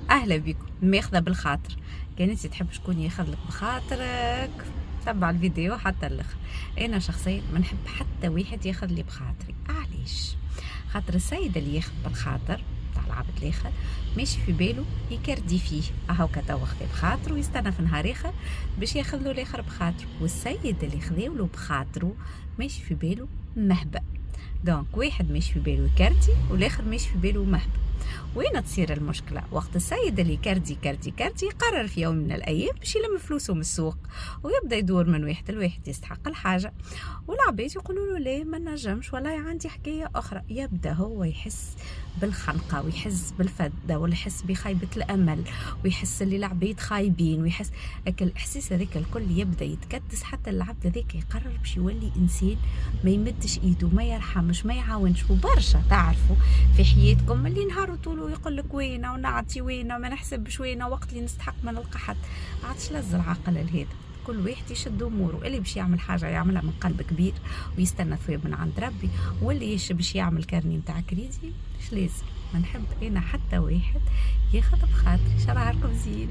اهلا بكم. ماخذه بالخاطر، كان انت تحب شكون ياخذ لك بخاطرك تبع الفيديو حتى الاخر. انا شخصيا ما نحب حتى واحد ياخذ لي بخاطري. علاش؟ خاطر السيد اللي ياخذ بالخاطر تاع العبد الاخر ماشي في باله يكردي فيه، هاكا توا خذ بخاطره ويستنى في نهار اخر باش ياخذ له الاخر بخاطره. والسيد اللي خذاو له بخاطره ماشي في باله مهبه. دونك واحد ماشي في باله يكردي والاخر ماشي في باله مهبه. وين تصير المشكلة؟ وقت السيد اللي كردي يقرر في يوم من الأيام باش يلم فلوسه من السوق ويبدأ يدور من واحد لواحد يستحق الحاجة، والعباد يقولوا له لا ما نجمش ولا عندي حكاية أخرى. يبدأ هو يحس بالخنقة ويحس بالفدة ويحس بخيبة الأمل ويحس اللي العباد خايبين ويحس الإحساس هذاك الكل يبدأ يتكدس حتى العبد هذاك يقرر باش يولي إنسان ما يمدش إيده ما يرحمش ما يعاونش. وبرشا تعرفوا في حياتكم اللي نهار طولو يقول لك وينه ونعطي وينه ما نحسبش وينه وقت اللي نستحق ما نلقى حد. عادش لز العقل لهذا. كل واحد يشد اموره، اللي باش يعمل حاجه يعملها من قلب كبير ويستنى ثواب من عند ربي، واللي باش يعمل كارني نتاع كريدي مش لازم. ما نحب انا حتى واحد ياخذ بخاطري. شرعكم زين.